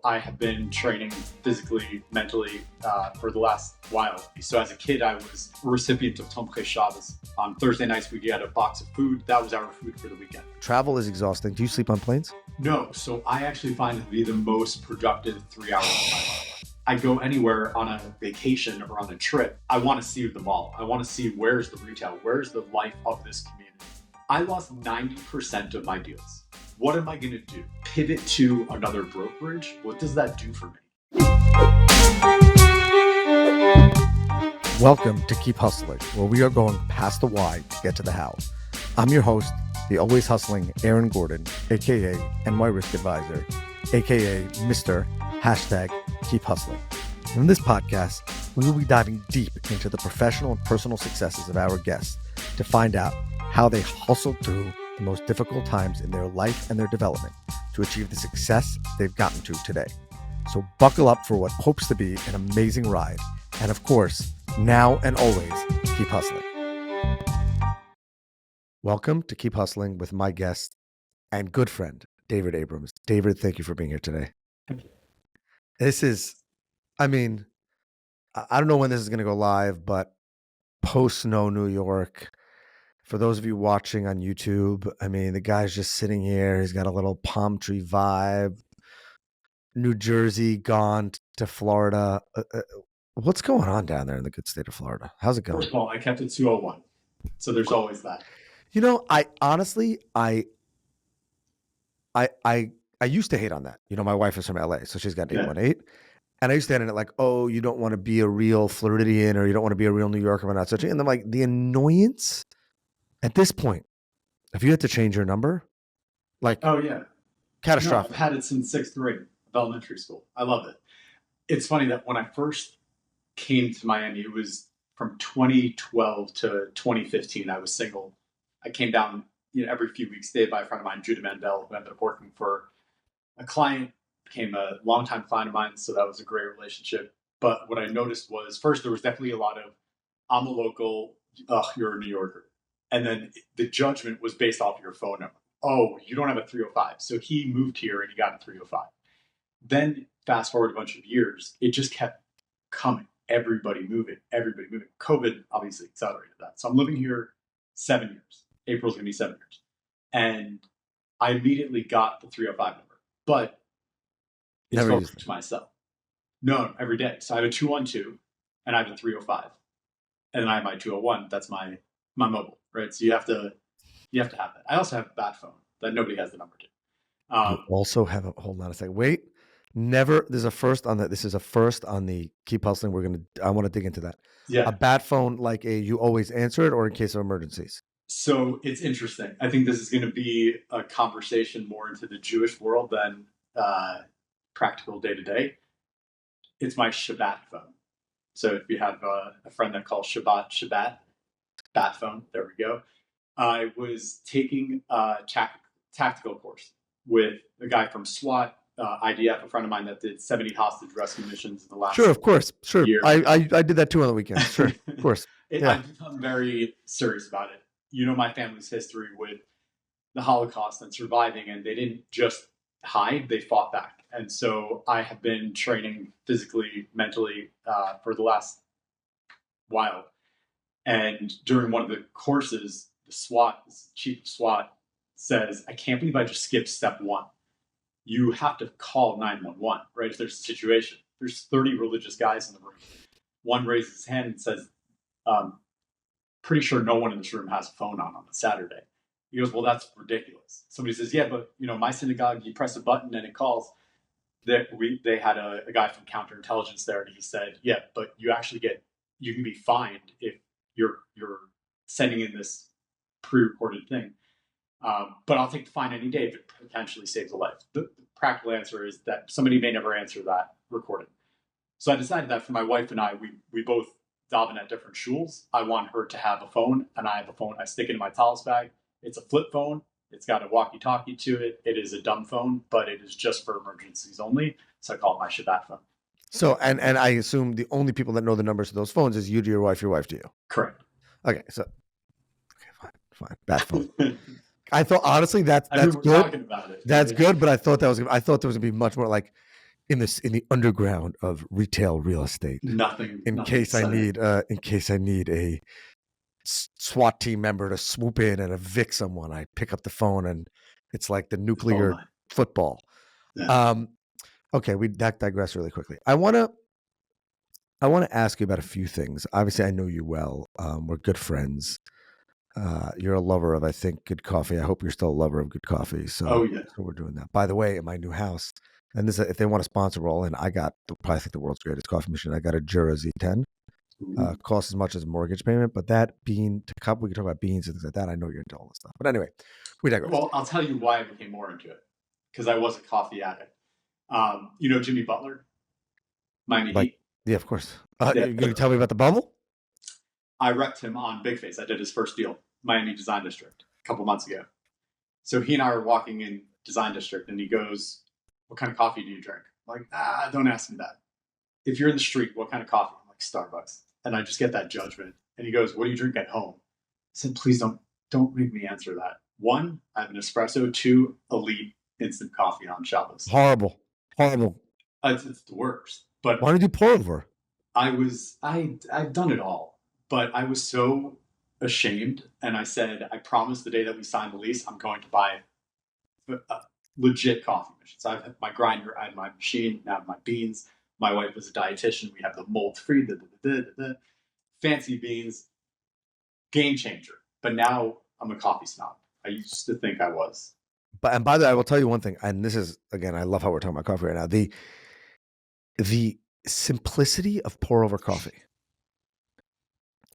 I have been training physically, mentally for the last while. So as a kid, I was a recipient of Tomche Shabbos. On Thursday nights, we get a box of food. That was our food for the weekend. Travel is exhausting. Do you sleep on planes? No. So I actually find it to be the most productive 3 hours of my life. I go anywhere on a vacation or on a trip. I want to see the mall. I want to see where's the retail, where's the life of this community. I lost 90% of my deals. What am I going to do? Pivot to another brokerage? What does that do for me? Welcome to Keep Hustling, where we are going past the why to get to the how. I'm your host, the always hustling Aaron Gordon, aka NY Risk Advisor, aka Mr. #Keep Hustling. In this podcast, we will be diving deep into the professional and personal successes of our guests to find out how they hustled through the most difficult times in their life and their development to achieve the success they've gotten to today. So buckle up for what hopes to be an amazing ride. And of course, now and always, keep hustling. Welcome to Keep Hustling with my guest and good friend, David Abrams. David, thank you for being here today. This is, I don't know when this is going to go live, but post-snow New York. For those of you watching on YouTube, the guy's just sitting here. He's got a little palm tree vibe. New Jersey gone to Florida. What's going on down there in the good state of Florida? How's it going? First of all, I kept it 201. So there's always that. You know, I honestly used to hate on that. You know, my wife is from LA, so she's got an 818. And I used to hate on it like, oh, you don't want to be a real Floridian or you don't want to be a real New Yorker or not such. And I'm like, the annoyance at this point, if you had to change your number, like, oh yeah, catastrophic. No, I've had it since 6th grade of elementary school. I love it. It's funny that when I first came to Miami, it was from 2012 to 2015. I was single. I came down, every few weeks, stayed by a friend of mine, Judah Mandel, who ended up working for a client, became a longtime client of mine. So that was a great relationship. But what I noticed was, first, there was definitely a lot of, I'm a local, you're a New Yorker. And then the judgment was based off your phone number. Oh, you don't have a 305. So he moved here and he got a 305. Then fast forward a bunch of years, it just kept coming. Everybody moving. COVID obviously accelerated that. So I'm living here 7 years. April's going to be 7 years. And I immediately got the 305 number. But it's focused to myself. No, every day. So I have a 212 and I have a 305. And then I have my 201. That's my mobile. Right, so you have to have that. I also have a bat phone that nobody has the number to. You also have hold on a second. Wait, never. There's a first on that. This is a first on the Keep Hustling. I want to dig into that. Yeah, a bat phone, like you always answer it, or in case of emergencies. So it's interesting. I think this is going to be a conversation more into the Jewish world than practical day to day. It's my Shabbat phone. So if you have a friend that calls Shabbat. Bat phone. There we go. I was taking a tactical course with a guy from SWAT, IDF, a friend of mine that did 70 hostage rescue missions in the last Sure, of course. Sure. year. I did that too on the weekend. Sure, of course. I've become very serious about it. You know my family's history with the Holocaust and surviving, and they didn't just hide, they fought back. And so I have been training physically, mentally for the last while. And during one of the courses, the chief of SWAT says, I can't believe I just skipped step 1. You have to call 911, right? If there's a situation. There's 30 religious guys in the room. One raises his hand and says, pretty sure no one in this room has a phone on a Saturday. He goes, well, that's ridiculous. Somebody says, yeah, but my synagogue, you press a button and it calls. They had a guy from counterintelligence there, and he said, yeah, but you can be fined if you're sending in this pre-recorded thing. But I'll take the fine any day if it potentially saves a life. The practical answer is that somebody may never answer that recording. So I decided that for my wife and I, we both daven at different shuls. I want her to have a phone, and I have a phone. I stick it in my talis bag. It's a flip phone. It's got a walkie-talkie to it. It is a dumb phone, but it is just for emergencies only. So I call it my Shabbat phone. So, and I assume the only people that know the numbers of those phones is you to your wife to you. Correct. Okay, so fine. Bad phone. I thought honestly that's good. About it. That's good, but I thought there was gonna be much more like in the underground of retail real estate. Nothing. In case I need a SWAT team member to swoop in and evict someone, I pick up the phone and it's like the nuclear football. Yeah. Okay, we digress really quickly. I want to ask you about a few things. Obviously, I know you well. We're good friends. You're a lover of, I think, good coffee. I hope you're still a lover of good coffee. So, yeah. So we're doing that. By the way, in my new house, and this, if they want to sponsor, roll in. I got probably think the world's greatest coffee machine. I got a Jura Z10. Costs as much as a mortgage payment, but that bean to cup, we can talk about beans and things like that. I know you're into all this stuff, but anyway, we digress. Well, I'll tell you why I became more into it, because I was a coffee addict. You know Jimmy Butler, Miami Heat. Yeah, of course. You're going to tell me about the bubble? I repped him on Big Face. I did his first deal, Miami Design District, a couple months ago. So he and I were walking in Design District, and he goes, "What kind of coffee do you drink?" I'm like, don't ask me that. If you're in the street, what kind of coffee? I'm like, Starbucks. And I just get that judgment. And he goes, "What do you drink at home?" I said, "Please don't make me answer that. 1, I have an espresso. 2, elite instant coffee on Shabbos." Horrible. It's the worst. But why did you pour over? I've done it all, but I was so ashamed, and I said, I promise the day that we sign the lease, I'm going to buy a legit coffee machine. So I have my grinder, I have my machine, now I have my beans. My wife is a dietitian. We have the mold-free, fancy beans, game changer. But now I'm a coffee snob. I used to think I was. And by the way, I will tell you one thing, and this is, again, I love how we're talking about coffee right now. The simplicity of pour over coffee,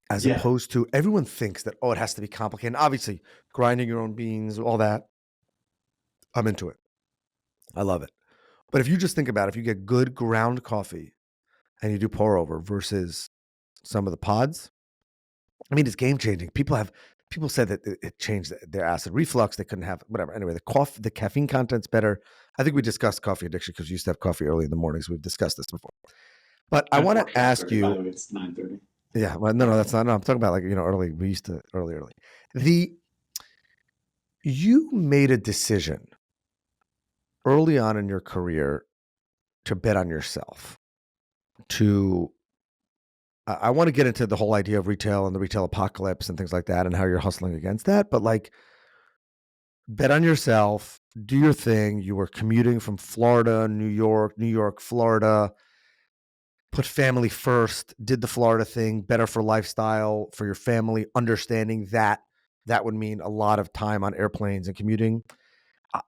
as opposed to, everyone thinks that, it has to be complicated. And obviously, grinding your own beans, all that, I'm into it. I love it. But if you just think about it, if you get good ground coffee and you do pour over versus some of the pods, I mean, it's game changing. People said that it changed their acid reflux. They couldn't have whatever. Anyway, the caffeine content's better. I think we discussed coffee addiction because you used to have coffee early in the mornings. We've discussed this before. But I want to ask you. By the way, it's 9:30. Yeah, well, no, that's not. No, I'm talking about early. We used to early. You made a decision early on in your career to bet on yourself. I want to get into the whole idea of retail and the retail apocalypse and things like that and how you're hustling against that. But bet on yourself, do your thing. You were commuting from Florida, New York, Florida, put family first, did the Florida thing, better for lifestyle, for your family, understanding that would mean a lot of time on airplanes and commuting.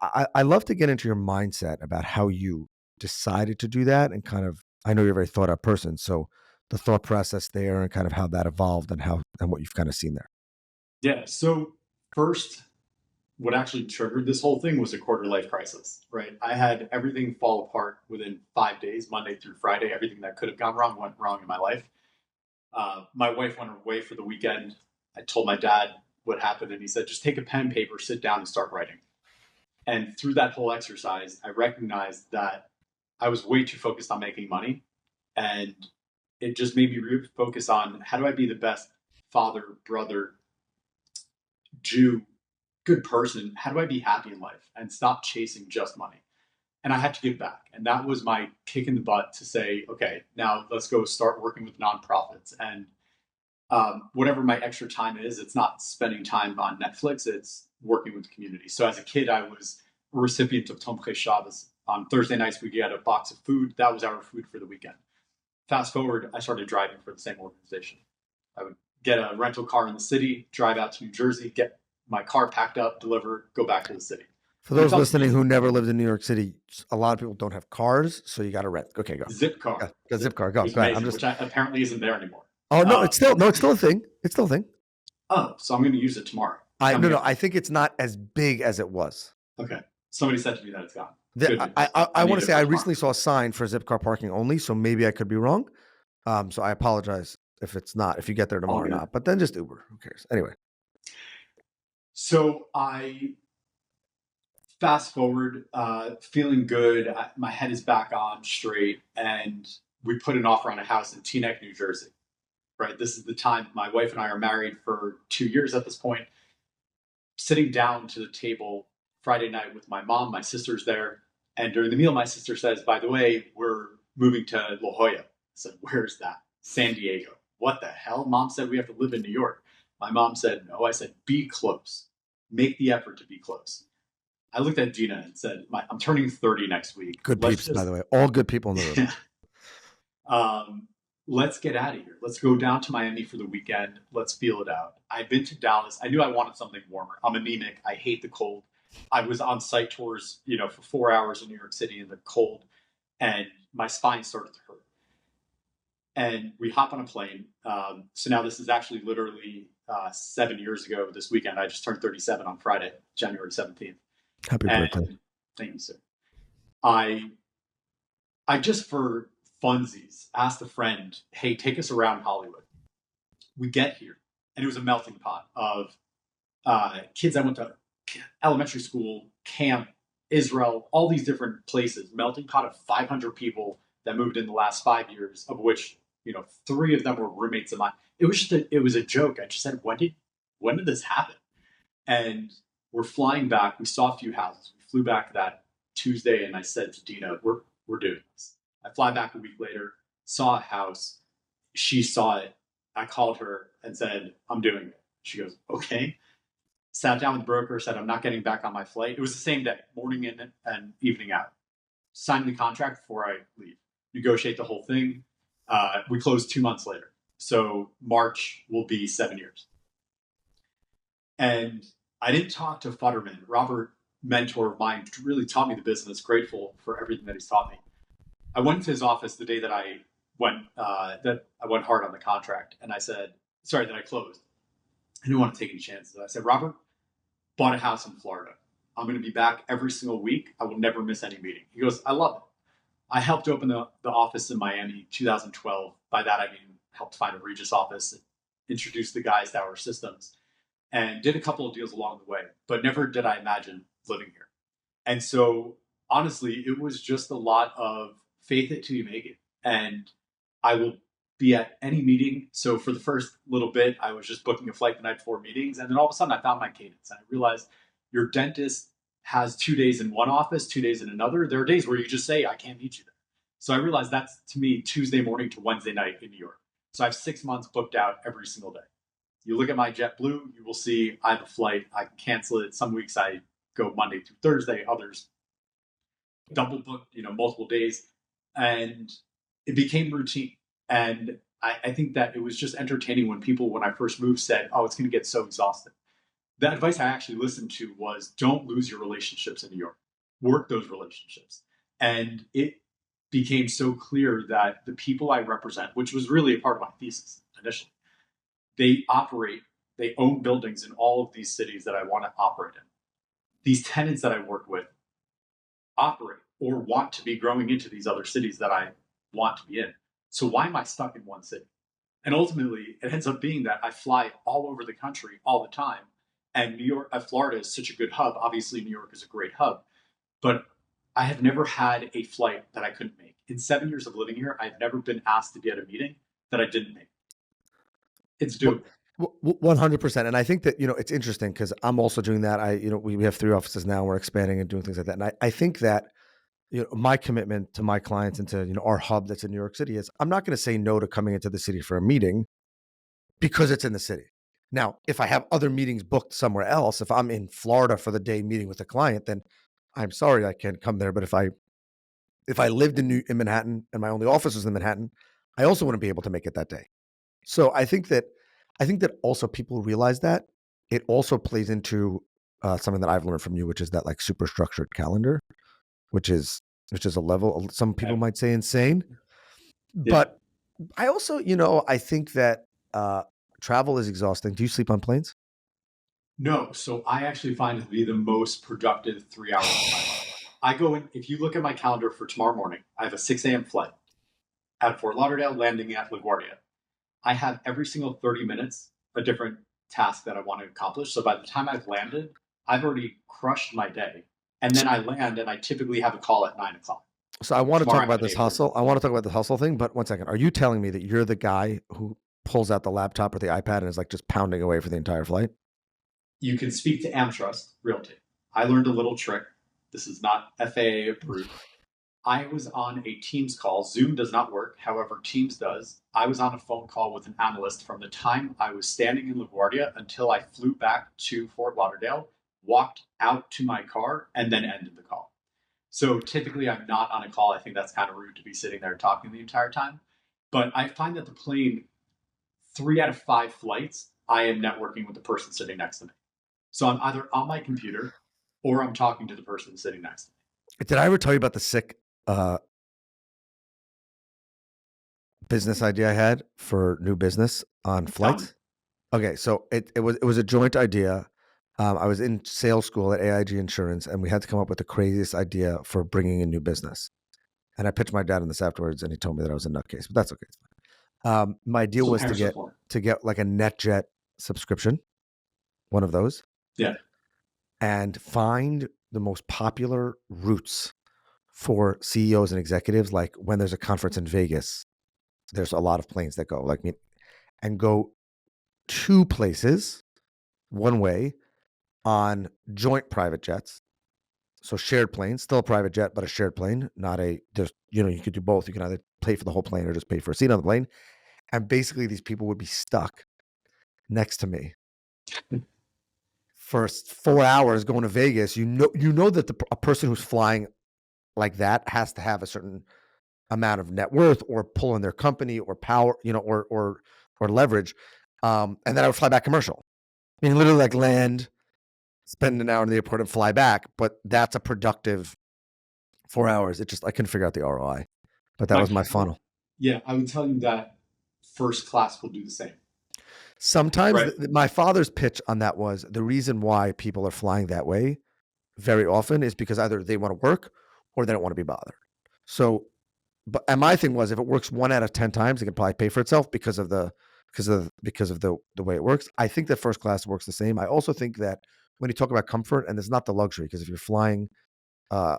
I love to get into your mindset about how you decided to do that and kind of, I know you're a very thought out person. So the thought process there and kind of how that evolved and what you've kind of seen there. Yeah. So first, what actually triggered this whole thing was a quarter life crisis, right? I had everything fall apart within 5 days, Monday through Friday. Everything that could have gone wrong went wrong in my life. My wife went away for the weekend. I told my dad what happened, and he said, just take a pen and paper, sit down and start writing. And through that whole exercise, I recognized that I was way too focused on making money. And it just made me refocus on, how do I be the best father, brother, Jew, good person? How do I be happy in life and stop chasing just money? And I had to give back. And that was my kick in the butt to say, okay, now let's go start working with nonprofits. And whatever my extra time is, it's not spending time on Netflix, it's working with the community. So as a kid, I was a recipient of Tomche Shabbos. On Thursday nights, we get a box of food. That was our food for the weekend. Fast forward, I started driving for the same organization. I would get a rental car in the city, drive out to New Jersey, get my car packed up, deliver, go back to the city. For those listening who never lived in New York City, a lot of people don't have cars, so you got to rent. Okay, go. Zip car. Go, zip car. Go ahead. Which apparently isn't there anymore. Oh no, it's still a thing. It's still a thing. Oh, so I'm going to use it tomorrow. I think it's not as big as it was. Okay. Somebody said to me that it's gone. I want to say I recently saw a sign for Zipcar parking only, so maybe I could be wrong. So I apologize if it's not, if you get there tomorrow or not. But then just Uber. Who cares? Anyway. So I fast forward, feeling good. My head is back on straight, and we put an offer on a house in Teaneck, New Jersey. Right. This is the time my wife and I are married for 2 years at this point. Sitting down to the table Friday night with my mom, my sister's there. And during the meal, my sister says, by the way, we're moving to La Jolla. I said, where's that? San Diego. What the hell? Mom said we have to live in New York. My mom said, no. I said, be close. Make the effort to be close. I looked at Gina and said, I'm turning 30 next week. Good peeps, by the way. All good people in the room. Let's get out of here. Let's go down to Miami for the weekend. Let's feel it out. I've been to Dallas. I knew I wanted something warmer. I'm anemic. I hate the cold. I was on site tours, for 4 hours in New York City in the cold, and my spine started to hurt. And we hop on a plane. So now this is actually literally 7 years ago this weekend. I just turned 37 on Friday, January 17th. Happy birthday. Thank you, sir. I just, for funsies, asked a friend, hey, take us around Hollywood. We get here, and it was a melting pot of kids I went to elementary school, camp, Israel, all these different places, melting pot of 500 people that moved in the last 5 years, of which, 3 of them were roommates of mine. It was a joke. I just said, when did this happen? And we're flying back. We saw a few houses. We flew back that Tuesday, and I said to Dina, we're doing this. I fly back a week later, saw a house. She saw it. I called her and said, I'm doing it. She goes, okay. Sat down with the broker, said, I'm not getting back on my flight. It was the same day, morning in and evening out. Signed the contract before I leave. Negotiate the whole thing. We closed 2 months later. So March will be 7 years. And I didn't talk to Futterman. Robert, mentor of mine, really taught me the business. Grateful for everything that he's taught me. I went to his office the day that I went hard on the contract, and I said, sorry, that I closed. I didn't want to take any chances. I said, Robert, bought a house in Florida. I'm going to be back every single week. I will never miss any meeting. He goes, I love it. I helped open the office in Miami 2012. By that, I mean, helped find a Regis office, introduced the guys to our systems, and did a couple of deals along the way, but never did I imagine living here. And so, honestly, it was just a lot of faith it till you make it. And I will be at any meeting. So for the first little bit, I was just booking a flight the night before meetings. And then all of a sudden I found my cadence. And I realized your dentist has 2 days in one office, 2 days in another. There are days where you just say, I can't meet you there. So I realized that's, to me, Tuesday morning to Wednesday night in New York. So I have 6 months booked out every single day. You look at my JetBlue, you will see I have a flight. I can cancel it. Some weeks I go Monday through Thursday, others double booked, multiple days. And it became routine. And I think that it was just entertaining when people, when I first moved, said, oh, it's going to get so exhausting. The advice I actually listened to was, don't lose your relationships in New York. Work those relationships. And it became so clear that the people I represent, which was really a part of my thesis initially, they own buildings in all of these cities that I want to operate in. These tenants that I work with operate or want to be growing into these other cities that I want to be in. So why am I stuck in one city? And ultimately, it ends up being that I fly all over the country all the time. And New York, Florida is such a good hub. Obviously, New York is a great hub. But I have never had a flight that I couldn't make. In 7 years of living here, I've never been asked to be at a meeting that I didn't make. It's doable. 100%. And I think that, it's interesting because I'm also doing that. We have 3 offices now. We're expanding and doing things like that. And I think that, my commitment to my clients and to, our hub that's in New York City is I'm not going to say no to coming into the city for a meeting because it's in the city. Now, if I have other meetings booked somewhere else, if I'm in Florida for the day meeting with a client, then I'm sorry I can't come there. But if I lived in Manhattan and my only office was in Manhattan, I also wouldn't be able to make it that day. So I think that also people realize that it also plays into something that I've learned from you, which is that like super structured calendar, which is a level some people might say insane. Yeah. But I also, I think that travel is exhausting. Do you sleep on planes? No. So I actually find it to be the most productive 3 hours of my life. I go in, if you look at my calendar for tomorrow morning, I have a 6 a.m. flight at Fort Lauderdale, landing at LaGuardia. I have every single 30 minutes a different task that I want to accomplish. So by the time I've landed, I've already crushed my day. And then I land and I typically have a call at 9 o'clock. So I want to talk about this hustle. I want to talk about the hustle thing, but 1 second. Are you telling me that you're the guy who pulls out the laptop or the iPad and is like just pounding away for the entire flight? You can speak to AmTrust Realty. I learned a little trick This is not FAA approved. I was on a Teams call. Zoom does not work. However, Teams does. I was on a phone call with an analyst from the time I was standing in LaGuardia until I flew back to Fort Lauderdale, walked out to my car, and then ended the call. So typically I'm not on a call. I think that's kind of rude to be sitting there talking the entire time. But I find that the plane, 3 out of 5 flights, I am networking with the person sitting next to me. So I'm either on my computer or I'm talking to the person sitting next to me. Did I ever tell you about the sick business idea I had for new business on flights? Okay, so it was a joint idea. I was in sales school at AIG Insurance, and we had to come up with the craziest idea for bringing in new business. And I pitched my dad on this afterwards, and he told me that I was a nutcase, but that's okay. My idea was to get like a NetJet subscription, one of those. Yeah. And find the most popular routes for CEOs and executives. Like when there's a conference in Vegas, there's a lot of planes that go like me, and go 2 places one way on joint private jets. So shared planes, still a private jet, but a shared plane, not a just, you could do both. You can either pay for the whole plane or just pay for a seat on the plane. And basically these people would be stuck next to me for 4 hours going to Vegas. You know that a person who's flying like that has to have a certain amount of net worth or pull in their company or power, or leverage. And then I would fly back commercial. I mean, literally like land, spend an hour in the airport and fly back. But that's a productive 4 hours. I couldn't figure out the ROI, but that was my funnel. Yeah. I would tell you that first class will do the same. Sometimes my father's pitch on that was the reason why people are flying that way very often is because either they want to work or they don't want to be bothered. So, and my thing was if it works 1 out of 10 times, it can probably pay for itself because of the way it works. I think that first class works the same. I also think that when you talk about comfort, and there's not the luxury, because if you're flying, I'm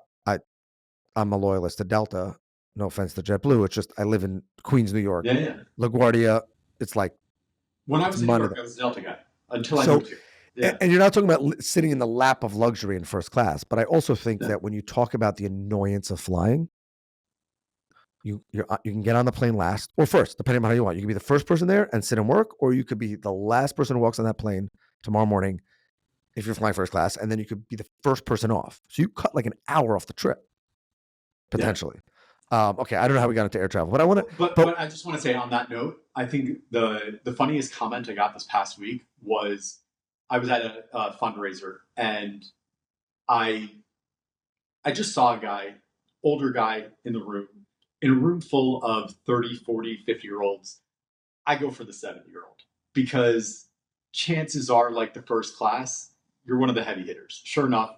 a loyalist to Delta. No offense to JetBlue. It's just I live in Queens, New York. Yeah. LaGuardia. It's like when I was in New York, I was a Delta guy until I moved here. Yeah. And you're not talking about sitting in the lap of luxury in first class, but I also think that when you talk about the annoyance of flying, you can get on the plane last or first, depending on how you want. You can be the first person there and sit and work, or you could be the last person who walks on that plane tomorrow morning if you're flying first class, and then you could be the first person off. So you cut like an hour off the trip, potentially. Yeah. Okay, I don't know how we got into air travel, but I want to. But I just want to say on that note, I think the funniest comment I got this past week was I was at a fundraiser, and I just saw a guy, older guy in a room full of 30, 40, 50-year-olds. I go for the 70-year-old because chances are, like the first class, you're one of the heavy hitters. Sure enough,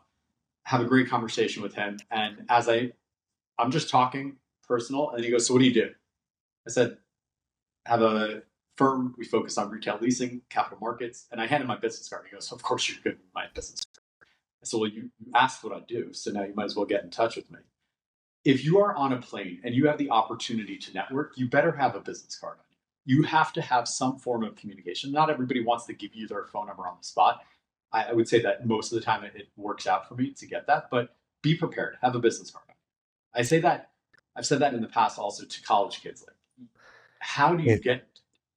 have a great conversation with him. And as I'm just talking personal, and he goes, "So what do you do?" I said, "Have a firm. We focus on retail leasing, capital markets." And I handed my business card. He goes, "Of course you're good with my business card." I said, "Well, you asked what I do, so now you might as well get in touch with me." If you are on a plane and you have the opportunity to network, you better have a business card on you. You have to have some form of communication. Not everybody wants to give you their phone number on the spot. I would say that most of the time it works out for me to get that, but be prepared. Have a business card on you. I've said that in the past also to college kids. Like, how do you get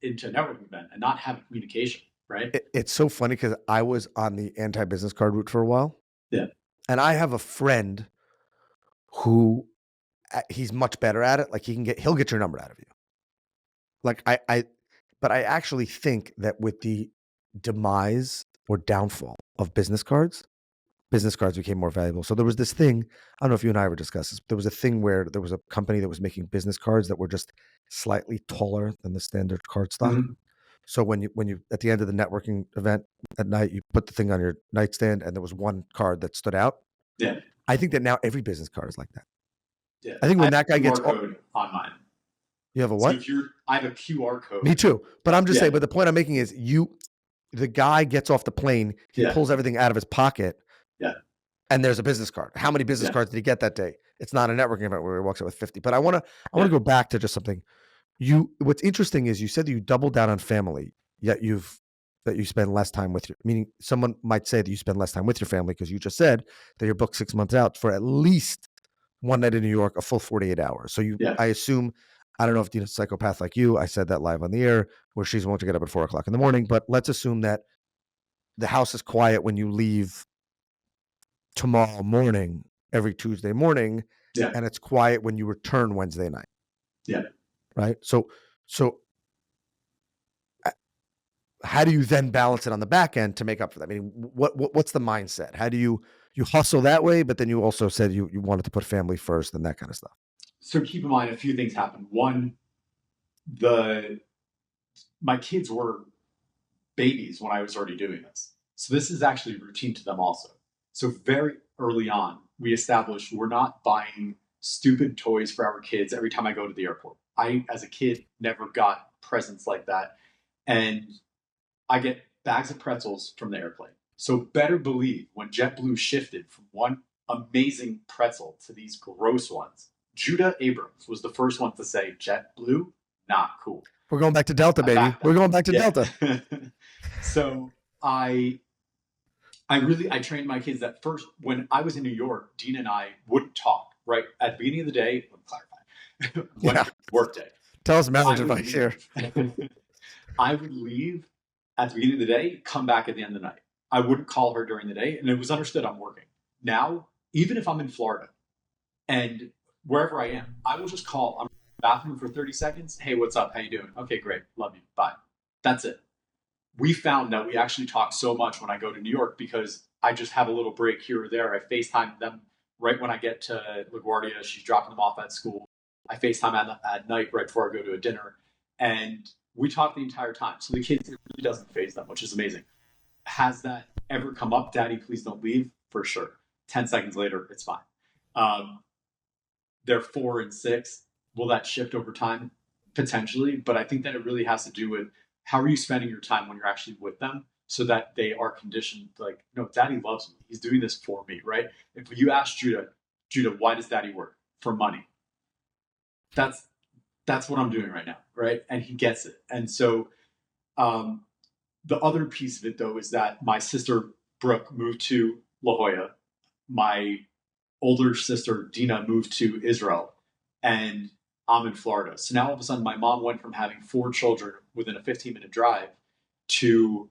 into a networking event and not have communication, right? It's so funny because I was on the anti-business card route for a while. Yeah. And I have a friend who he's much better at it. Like he'll get your number out of you. Like but I actually think that with the demise or downfall of business cards became more valuable. So there was this thing, I don't know if you and I ever discussed this, but there was a thing where there was a company that was making business cards that were just slightly taller than the standard card stock. Mm-hmm. So when you at the end of the networking event at night, you put the thing on your nightstand and there was one card that stood out. Yeah. I think that now every business card is like that. Yeah. I think when that guy gets code on mine. You have a what? So I have a QR code. Me too. But I'm just saying, but the point I'm making is the guy gets off the plane, he pulls everything out of his pocket. Yeah. And there's a business card. How many business cards did he get that day? It's not a networking event where he walks out with 50. But I want to go back to just something. What's interesting is you said that you doubled down on family, yet you've that you spend less time with meaning someone might say that you spend less time with your family because you just said that you're booked 6 months out for at least one night in New York, a full 48 hours. So Yeah. I assume, I don't know if Dina's a psychopath like you. I said that live on the air where she's willing to get up at 4 o'clock in the morning, but let's assume that the house is quiet when you leave tomorrow morning, every Tuesday morning, Yeah. and it's quiet when you return Wednesday night. Yeah. Right. So how do you then balance it on the back end to make up for that? I mean, what's the mindset? How do you hustle that way, but then you also said you wanted to put family first and that kind of stuff. So keep in mind a few things happen. One, my kids were babies when I was already doing this. So this is actually routine to them also. So very early on, we established we're not buying stupid toys for our kids every time I go to the airport. I, as a kid, never got presents like that. And I get bags of pretzels from the airplane. So better believe when JetBlue shifted from one amazing pretzel to these gross ones, Judah Abrams was the first one to say JetBlue, not cool. We're going back to Delta, baby. We're going back to Delta. So I trained my kids that first, when I was in New York, Dina and I wouldn't talk, right? At the beginning of the day, let me clarify, work day. Tell us marriage advice here. I would leave at the beginning of the day, come back at the end of the night. I wouldn't call her during the day, and it was understood I'm working. Now, even if I'm in Florida and wherever I am, I will just call. I'm in the bathroom for 30 seconds. Hey, what's up? How you doing? Okay, great. Love you. Bye. That's it. We found that we actually talk so much when I go to New York because I just have a little break here or there. I FaceTime them right when I get to LaGuardia. She's dropping them off at school. I FaceTime at night right before I go to a dinner. And we talk the entire time. So the kids, it really doesn't faze them, which is amazing. Has that ever come up? Daddy, please don't leave. For sure. 10 seconds later, it's fine. They're 4 and 6. Will that shift over time? Potentially. But I think that it really has to do with how are you spending your time when you're actually with them so that they are conditioned like, no, daddy loves me. He's doing this for me, right? If you ask Judah, why does daddy work? For money. That's what I'm doing right now, right? And he gets it. And so the other piece of it, though, is that my sister, Brooke, moved to La Jolla. My older sister, Dina, moved to Israel. And I'm in Florida. So now all of a sudden, my mom went from having 4 children within a 15-minute drive to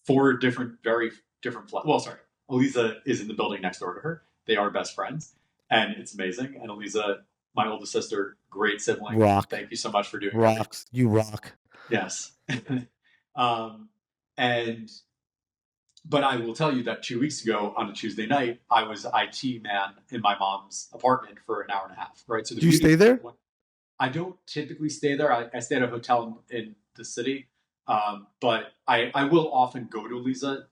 4 different, very different well, sorry. Eliza is in the building next door to her. They are best friends. And it's amazing. And Eliza, my oldest sister, great sibling. Rock. Thank you so much for doing it. Rocks. You rock. Yes. But I will tell you that 2 weeks ago on a Tuesday night, I was IT man in my mom's apartment for an hour and a half, right? So do you stay there? I don't typically stay there. I stay at a hotel in the city. But I will often go to Eliza,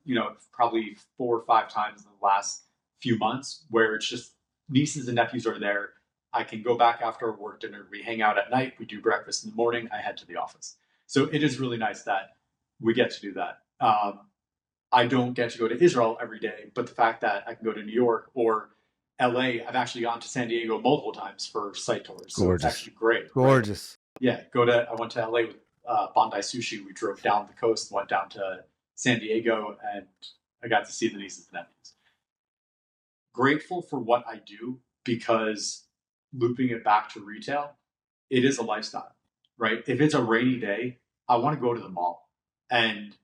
probably 4 or 5 times in the last few months where it's just nieces and nephews are there. I can go back after a work dinner. We hang out at night. We do breakfast in the morning. I head to the office. So it is really nice that we get to do that. I don't get to go to Israel every day, but the fact that I can go to New York or LA, I've actually gone to San Diego multiple times for site tours. So Gorgeous. it's actually great. Gorgeous. Right? Yeah, I went to LA with Bondi Sushi. We drove down the coast, went down to San Diego, and I got to see the nieces and nephews. Grateful for what I do because looping it back to retail, it is a lifestyle, right? If it's a rainy day, I want to go to the mall. And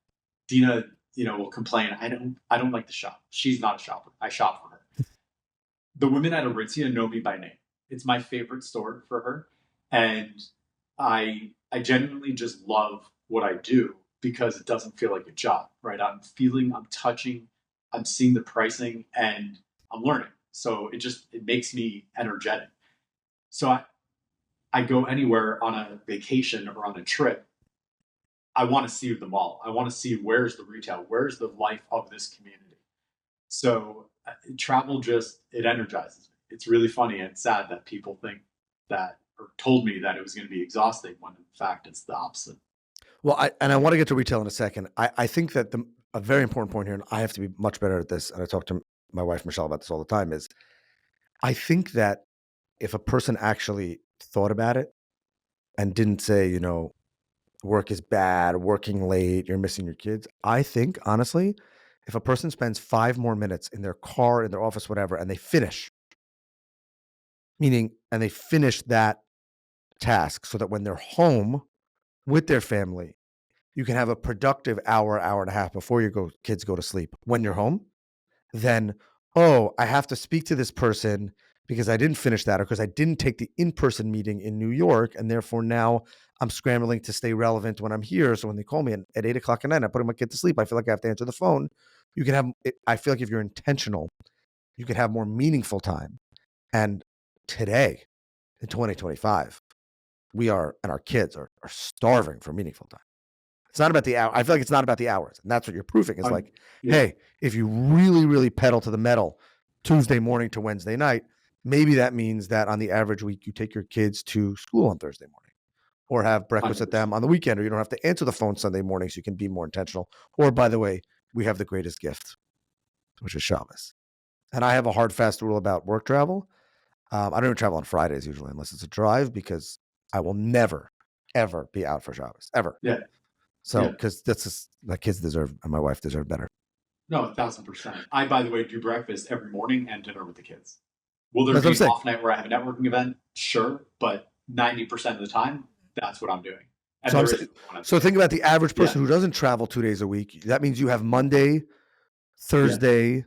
Dina, will complain. I don't like to shop. She's not a shopper. I shop for her. The women at Aritzia know me by name. It's my favorite store for her. And I genuinely just love what I do because it doesn't feel like a job, right? I'm touching, I'm seeing the pricing and I'm learning. So it makes me energetic. So I go anywhere on a vacation or on a trip. I want to see the mall. I want to see where's the retail, where's the life of this community. So travel it energizes me. It's really funny and sad that people think that or told me that it was going to be exhausting when in fact it's the opposite. Well, I want to get to retail in a second. I think that a very important point here, and I have to be much better at this, and I talk to my wife, Michelle, about this all the time, is I think that if a person actually thought about it and didn't say, work is bad, working late, you're missing your kids. I think, honestly, if a person spends 5 more minutes in their car, in their office, whatever, and they finish, meaning, and they finish that task so that when they're home with their family, you can have a productive hour, hour and a half before your kids go to sleep. When you're home, then, oh, I have to speak to this person because I didn't finish that or because I didn't take the in-person meeting in New York. And therefore now I'm scrambling to stay relevant when I'm here. So when they call me at 8 o'clock at night, I put my kid to sleep. I feel like I have to answer the phone. You can have, I feel like if you're intentional, you can have more meaningful time. And today in 2025, we are, and our kids are starving for meaningful time. It's not about the hour. I feel like it's not about the hours. And that's what you're proving is like, Yeah. hey, if you really, really pedal to the metal Tuesday morning to Wednesday night, maybe that means that on the average week, you take your kids to school on Thursday morning or have breakfast with them 100%. on the weekend, or you don't have to answer the phone Sunday morning so you can be more intentional. Or by the way, we have the greatest gift, which is Shabbos. And I have a hard, fast rule about work travel. I don't even travel on Fridays usually unless it's a drive because I will never, ever be out for Shabbos, ever. Yeah. So, Yeah. because that's just, my kids deserve, and my wife deserve better. No, 1,000%. I, by the way, do breakfast every morning and dinner with the kids. Will there That's be what I'm an saying. off night where I have a networking event? Sure, but 90% of the time, that's what I'm doing. And So I'm there is saying, one so think about the average Yeah. person who doesn't travel 2 days a week. That means you have Monday, Yeah. Thursday,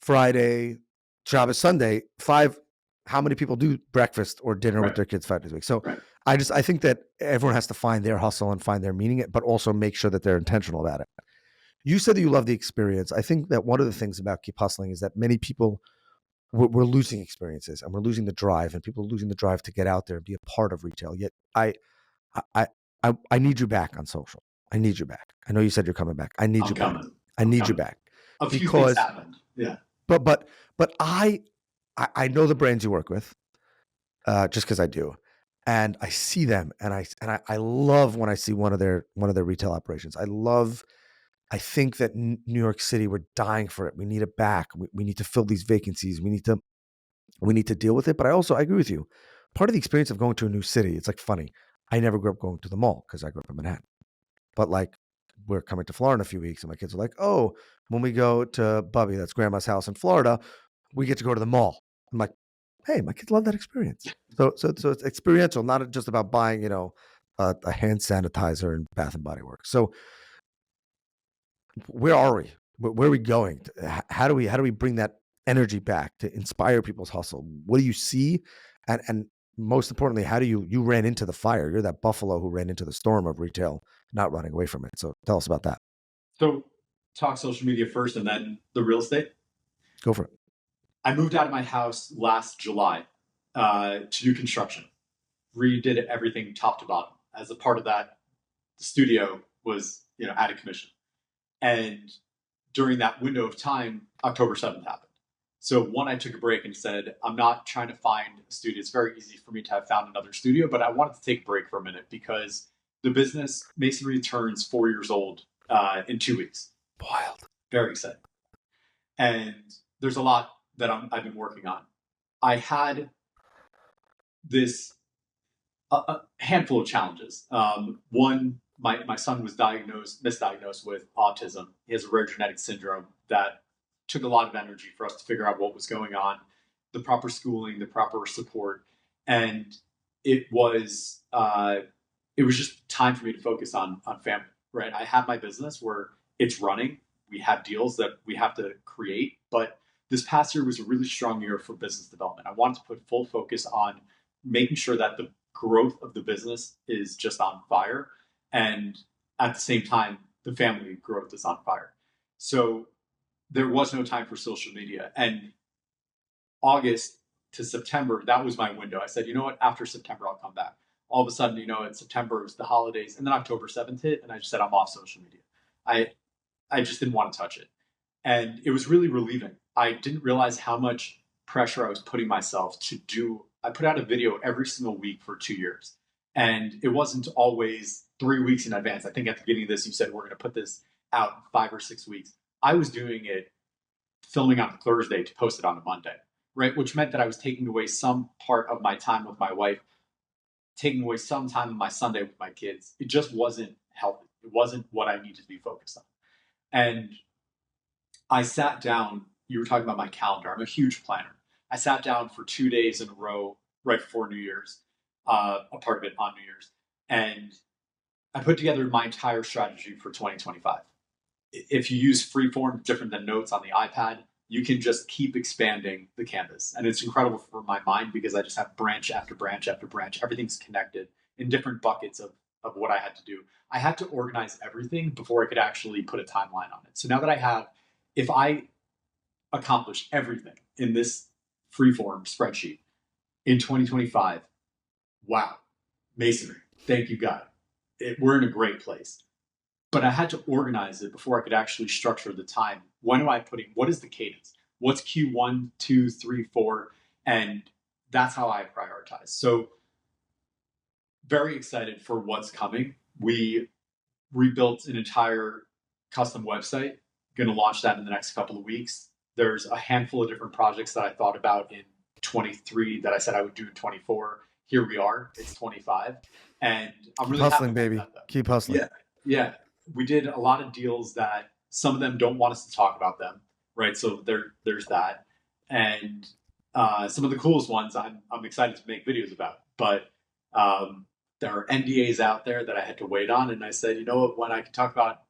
Friday, Shabbos, Sunday. How many people do breakfast or dinner with Right. their kids 5 days a week? So Right. I think that everyone has to find their hustle and find their meaning, but also make sure that they're intentional about it. You said that you love the experience. I think that one of the things about Keep Hustling is that many people, we're losing experiences and we're losing the drive, and people are losing the drive to get out there and be a part of retail. Yet I I need you back on social. I need you back. I know you said you're coming back. I need I'm you back. coming. I I'm need you coming. back A few things because, happened. Yeah. but I know the brands you work with, just because I do, and I see them, and I love when I see one of their retail operations. I think that New York City, we're dying for it. We need it back. We need to fill these vacancies. We need to deal with it. But I agree with you. Part of the experience of going to a new city, it's like funny. I never grew up going to the mall because I grew up in Manhattan. But like, we're coming to Florida in a few weeks, and my kids are like, oh, when we go to Bubby, that's grandma's house in Florida, we get to go to the mall. I'm like, hey, my kids love that experience. So it's experiential, not just about buying, a hand sanitizer and Bath and Body Works. So where are we? Where are we going? How do we bring that energy back to inspire people's hustle? What do you see? And most importantly, how do you ran into the fire? You're that buffalo who ran into the storm of retail, not running away from it. So tell us about that. So talk social media first and then the real estate. Go for it. I moved out of my house last July to do construction. Redid everything top to bottom. As a part of that, the studio was out of commission. And during that window of time, October 7th happened. So one, I took a break and said, I'm not trying to find a studio. It's very easy for me to have found another studio, but I wanted to take a break for a minute because the business masonry turns 4 years old in 2 weeks. Wild. Very exciting. And there's a lot that I've been working on. I had this a handful of challenges. One, my son was misdiagnosed with autism. He has a rare genetic syndrome that took a lot of energy for us to figure out what was going on, the proper schooling, the proper support, and it was just time for me to focus on family. Right, I have my business where it's running. We have deals that we have to create, but this past year was a really strong year for business development. I wanted to put full focus on making sure that the growth of the business is just on fire. And at the same time, the family growth is on fire. So there was no time for social media. And August to September, that was my window. I said, you know what, after September, I'll come back. All of a sudden, in September, it was the holidays. And then October 7th hit, and I just said, I'm off social media. I just didn't want to touch it. And it was really relieving. I didn't realize how much pressure I was putting myself to do. I put out a video every single week for 2 years. And it wasn't always 3 weeks in advance. I think at the beginning of this, you said we're going to put this out in 5 or 6 weeks. I was doing it, filming on Thursday to post it on a Monday, right? Which meant that I was taking away some part of my time with my wife taking away some time on my Sunday with my kids. It just wasn't healthy. It wasn't what I needed to be focused on. And I sat down. You were talking about my calendar. I'm a huge planner. I sat down for 2 days in a row right before New Year's, a part of it on New Year's, and I put together my entire strategy for 2025. If you use Freeform, different than Notes on the iPad, you can just keep expanding the canvas. And it's incredible for my mind because I just have branch after branch after branch. Everything's connected in different buckets of what I had to do. I had to organize everything before I could actually put a timeline on it. So now that I have, if I accomplish everything in this Freeform spreadsheet in 2025, wow, masonry. Thank you, God. We're in a great place. But I had to organize it before I could actually structure the time. When am I putting, what is the cadence? What's Q1, 2, 3, 4? And that's how I prioritize. So very excited for what's coming. We rebuilt an entire custom website, going to launch that in the next couple of weeks. There's a handful of different projects that I thought about in 23 that I said I would do in 24. Here we are, it's 25. And I'm really hustling, happy baby. about that. Keep hustling. Yeah. Yeah. We did a lot of deals that some of them don't want us to talk about them, right? So there's that. And some of the coolest ones I'm excited to make videos about. But there are NDAs out there that I had to wait on. And I said, you know what, when I can talk about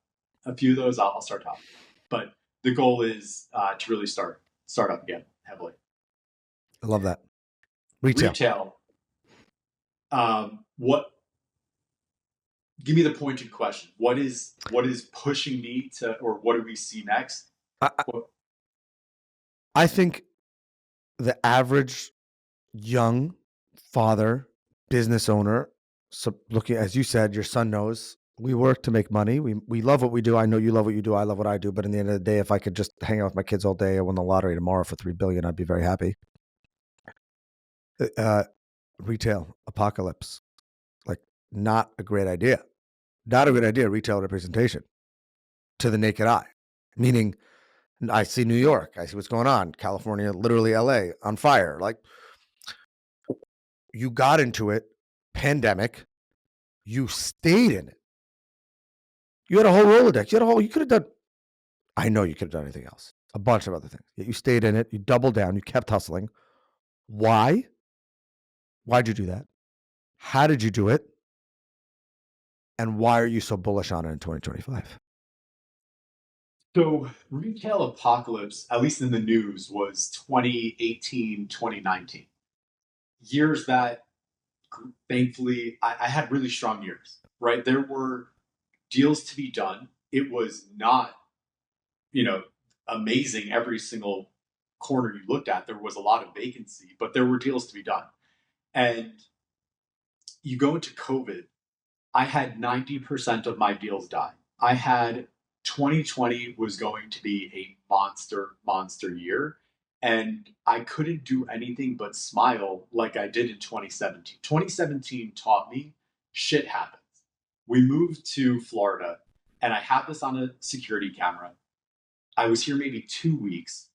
a few of those, I'll start talking. But the goal is to really start up again heavily. I love that. Retail. What? Give me the pointed question. What is pushing me to, or what do we see next? I think the average young father, business owner, so looking, as you said, your son knows we work to make money. We love what we do. I know you love what you do. I love what I do. But in the end of the day, if I could just hang out with my kids all day, I won the lottery tomorrow for $3 billion, I'd be very happy. Retail apocalypse, like not a great idea. Not a good idea. Retail representation to the naked eye, meaning I see New York, I see what's going on. California, literally LA on fire. Like you got into it, pandemic, you stayed in it. You had a whole Rolodex. You could have done, I know you could have done anything else, a bunch of other things. Yet you stayed in it, you doubled down, you kept hustling. Why? Why'd you do that? How did you do it? And why are you so bullish on it in 2025? So retail apocalypse, at least in the news, was 2018, 2019. Years that thankfully I had really strong years, right? There were deals to be done. It was not, amazing every single corner you looked at. There was a lot of vacancy, but there were deals to be done. And you go into COVID, I had 90% of my deals die. I had 2020 was going to be a monster year. And I couldn't do anything but smile like I did in 2017. 2017 taught me shit happens. We moved to Florida and I have this on a security camera. I was here maybe 2 weeks.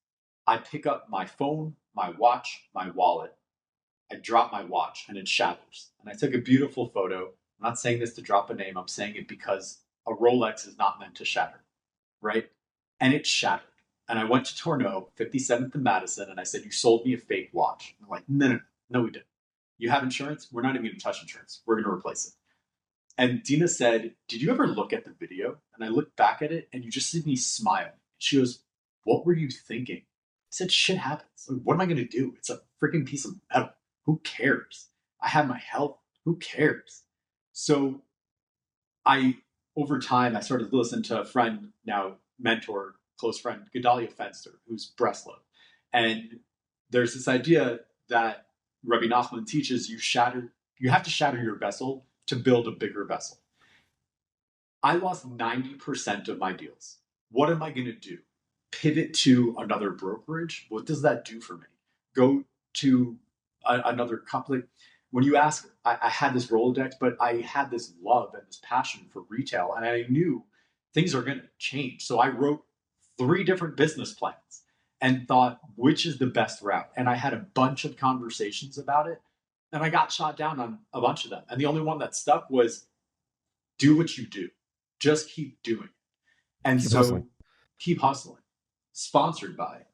I pick up my phone, my watch, my wallet. I drop my watch and it shatters. And I took a beautiful photo. I'm not saying this to drop a name. I'm saying it because a Rolex is not meant to shatter, right? And it shattered. And I went to Tourneau, 57th and Madison, and I said, you sold me a fake watch. And they're like, no, we didn't. You have insurance? We're not even going to touch insurance. We're going to replace it. And Dina said, did you ever look at the video? And I looked back at it and you just see me smile. She goes, what were you thinking? I said, shit happens. Like, what am I going to do? It's a freaking piece of metal. Who cares? I have my health. Who cares? So over time, I started to listen to a friend, now mentor, close friend, Gedalia Fenster, who's Breslov. And there's this idea that Rabbi Nachman teaches you have to shatter your vessel to build a bigger vessel. I lost 90% of my deals. What am I going to do? Pivot to another brokerage? What does that do for me? Go to another company? When you ask, I had this Rolodex, but I had this love and this passion for retail, and I knew things are going to change. So I wrote 3 different business plans and thought, which is the best route? And I had a bunch of conversations about it. And I got shot down on a bunch of them. And the only one that stuck was do what you do. Just keep doing it. And Keep hustling. so keep hustling. Sponsored by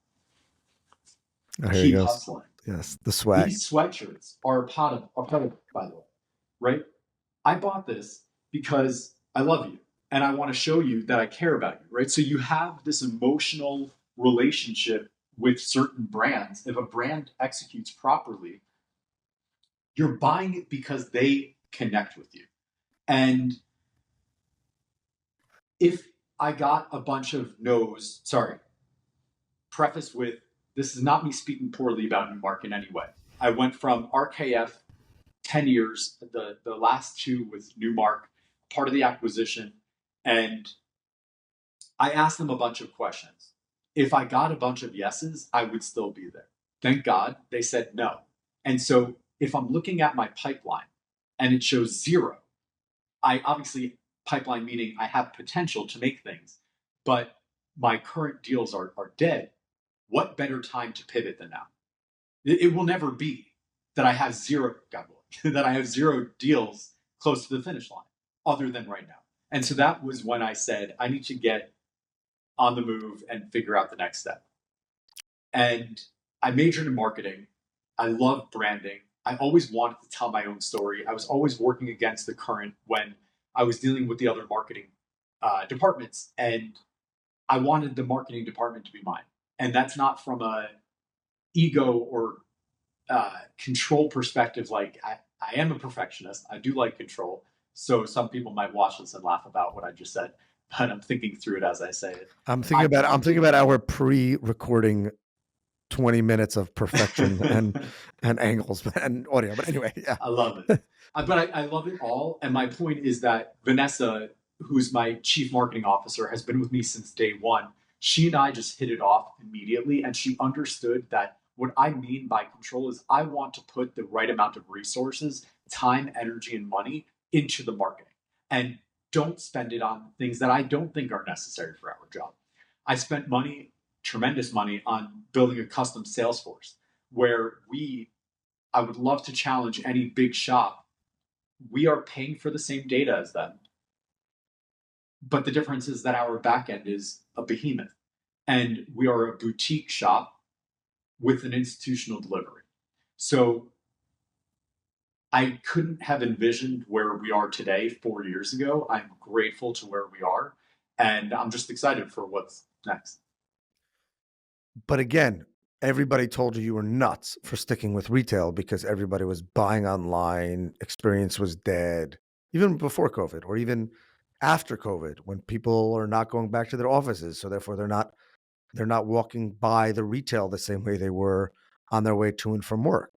Oh, here he Keep goes. Hustling. Yes, the swag. These sweatshirts are a part of, by the way, right? I bought this because I love you and I want to show you that I care about you, right? So you have this emotional relationship with certain brands. If a brand executes properly, you're buying it because they connect with you. And if I got a bunch of no's, sorry, preface with this is not me speaking poorly about Newmark in any way. I went from RKF 10 years, the last two with Newmark, part of the acquisition, and I asked them a bunch of questions. If I got a bunch of yeses, I would still be there. Thank God they said no. And so if I'm looking at my pipeline and it shows zero, I obviously, pipeline meaning I have potential to make things, but my current deals are dead. What better time to pivot than now? It will never be that I have zero, God willing, that I have zero deals close to the finish line other than right now. And so that was when I said, I need to get on the move and figure out the next step. And I majored in marketing. I love branding. I always wanted to tell my own story. I was always working against the current when I was dealing with the other marketing departments. And I wanted the marketing department to be mine. And that's not from a ego or control perspective. Like I am a perfectionist. I do like control. So some people might watch this and laugh about what I just said, but I'm thinking through it as I say it. I'm thinking about our pre-recording 20 minutes of perfection and angles and audio. But anyway, yeah. I love it. But I love it all. And my point is that Vanessa, who's my chief marketing officer, has been with me since day one. She and I just hit it off immediately. And she understood that what I mean by control is I want to put the right amount of resources, time, energy, and money into the marketing and don't spend it on things that I don't think are necessary for our job. I spent money, tremendous money, on building a custom sales force where I would love to challenge any big shop. We are paying for the same data as them. But the difference is that our back end is a behemoth and we are a boutique shop with an institutional delivery. So I couldn't have envisioned where we are today 4 years ago. I'm grateful to where we are and I'm just excited for what's next. But again, everybody told you were nuts for sticking with retail because everybody was buying online. Experience was dead, even before COVID or even after COVID, when people are not going back to their offices. So therefore they're not walking by the retail the same way they were on their way to and from work.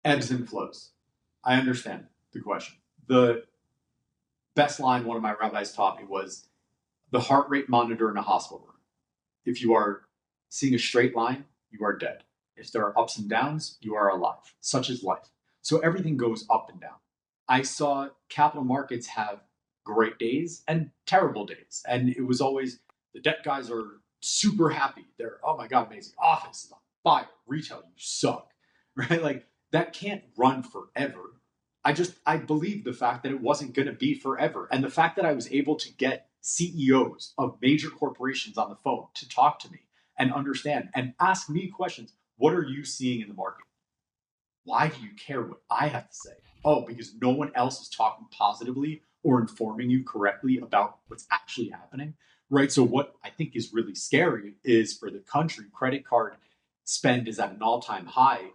Ebbs and flows. I understand the question. The best line one of my rabbis taught me was the heart rate monitor in a hospital room. If you are seeing a straight line, you are dead. If there are ups and downs, you are alive. Such is life. So everything goes up and down. I saw capital markets have great days and terrible days. And it was always the debt guys are super happy. They're, oh my God, amazing. Office is on fire. Retail, you suck. Right? Like that can't run forever. I believed the fact that it wasn't going to be forever. And the fact that I was able to get CEOs of major corporations on the phone to talk to me and understand and ask me questions. What are you seeing in the market? Why do you care what I have to say? Oh, because no one else is talking positively or informing you correctly about what's actually happening, right? So what I think is really scary is for the country, credit card spend is at an all-time high.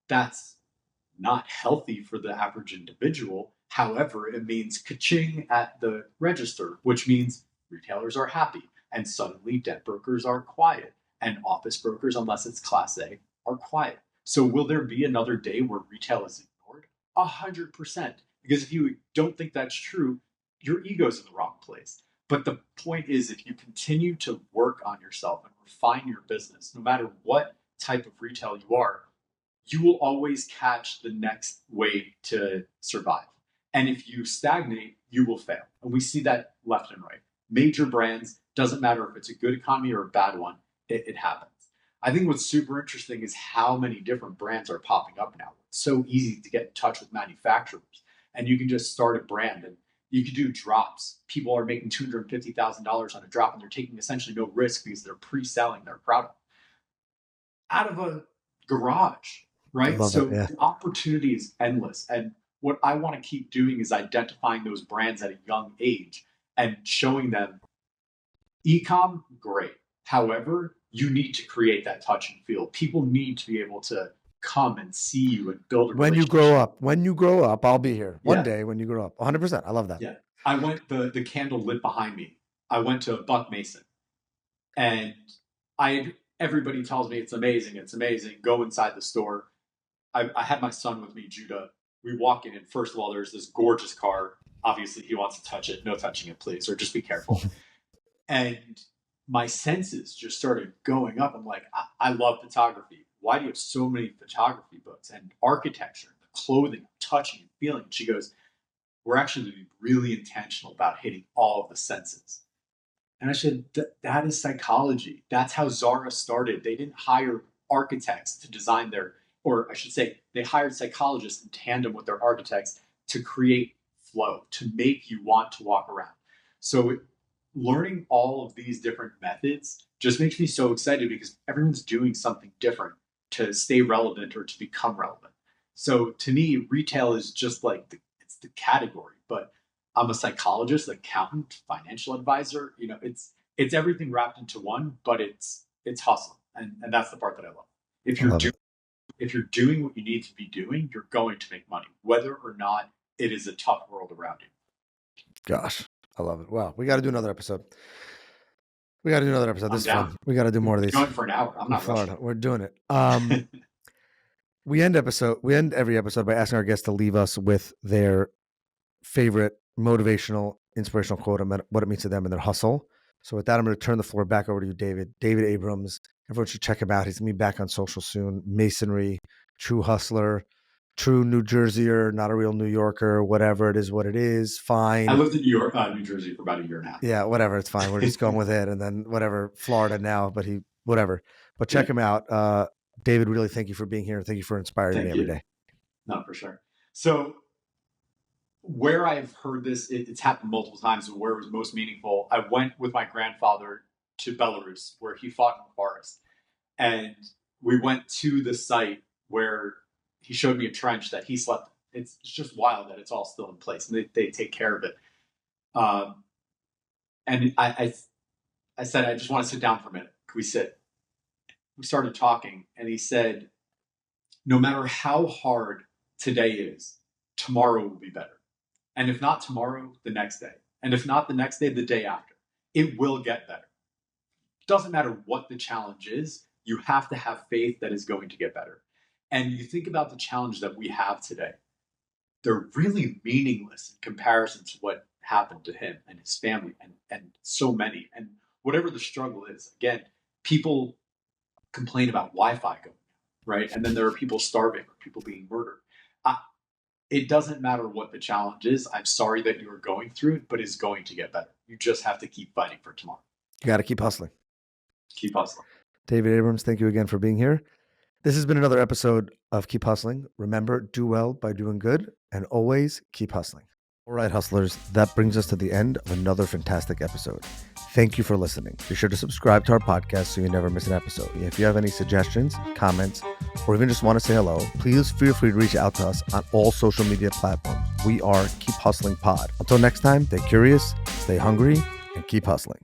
That's not healthy for the average individual. However, it means ka-ching at the register, which means retailers are happy. And suddenly debt brokers are quiet. And office brokers, unless it's class A, are quiet. So will there be another day where retail is ignored? 100%. Because if you don't think that's true, your ego's in the wrong place. But the point is, if you continue to work on yourself and refine your business, no matter what type of retail you are, you will always catch the next wave to survive. And if you stagnate, you will fail. And we see that left and right. Major brands, doesn't matter if it's a good economy or a bad one, it happens. I think what's super interesting is how many different brands are popping up now. It's so easy to get in touch with manufacturers, and you can just start a brand and you can do drops. People are making $250,000 on a drop, and they're taking essentially no risk because they're pre-selling their product out of a garage, I right? love it. So Yeah. the opportunity is endless. And what I want to keep doing is identifying those brands at a young age and showing them e-com, great. However, you need to create that touch and feel. People need to be able to come and see you and build a When you grow up, I'll be here one day when you grow up. 100%. I love that. Yeah. I went the candle lit behind me. I went to Buck Mason, and everybody tells me it's amazing. It's amazing. Go inside the store. I had my son with me, Judah. We walk in, and first of all, there's this gorgeous car. Obviously, he wants to touch it. No touching it, please, or just be careful. And my senses just started going up. I'm like, I love photography. Why do you have so many photography books and architecture, the clothing, touching and feeling? She goes, we're actually being really intentional about hitting all of the senses. And I said, that is psychology. That's how Zara started. They didn't hire architects to design or I should say, they hired psychologists in tandem with their architects to create flow, to make you want to walk around. So learning all of these different methods just makes me so excited because everyone's doing something different to stay relevant or to become relevant. So to me, retail is just like it's the category, but I'm a psychologist, accountant, financial advisor. It's everything wrapped into one, but it's hustle, and that's the part that I love. If you're doing what you need to be doing, you're going to make money, whether or not it is a tough world around you. Gosh, I love it. Wow, we got to do another episode. This is fun. We got to do more of these. Going for an hour. I'm not Florida. rushing. We're doing it. We end every episode by asking our guests to leave us with their favorite motivational, inspirational quote and what it means to them in their hustle. So with that, I'm going to turn the floor back over to you, David. David Abrams. Everyone should check him out. He's going to be back on social soon. Masonry, true hustler, true New Jerseyer, not a real New Yorker, whatever it is, what it is, fine. I lived in New Jersey for about a year and a half. Yeah, whatever. It's fine. We're just going with it. And then whatever, Florida now, but whatever. But check him out. David, really thank you for being here. Thank you for inspiring me every day. No, for sure. So where I've heard this, it's happened multiple times, but where it was most meaningful, I went with my grandfather to Belarus, where he fought in the forest. And we went to the site where he showed me a trench that he slept in. It's just wild that it's all still in place, and they take care of it. And I said, I just want to sit down for a minute. Can we sit? We started talking, and he said, no matter how hard today is, tomorrow will be better. And if not tomorrow, the next day. And if not the next day, the day after. It will get better. Doesn't matter what the challenge is, you have to have faith that it's going to get better. And you think about the challenge that we have today. They're really meaningless in comparison to what happened to him and his family and so many. And whatever the struggle is, again, people complain about Wi-Fi going, right? And then there are people starving or people being murdered. It doesn't matter what the challenge is. I'm sorry that you are going through it, but it's going to get better. You just have to keep fighting for tomorrow. You got to keep hustling. Keep hustling. David Abrams, thank you again for being here. This has been another episode of Keep Hustling. Remember, do well by doing good, and always keep hustling. All right, hustlers, that brings us to the end of another fantastic episode. Thank you for listening. Be sure to subscribe to our podcast so you never miss an episode. If you have any suggestions, comments, or even just want to say hello, please feel free to reach out to us on all social media platforms. We are Keep Hustling Pod. Until next time, stay curious, stay hungry, and keep hustling.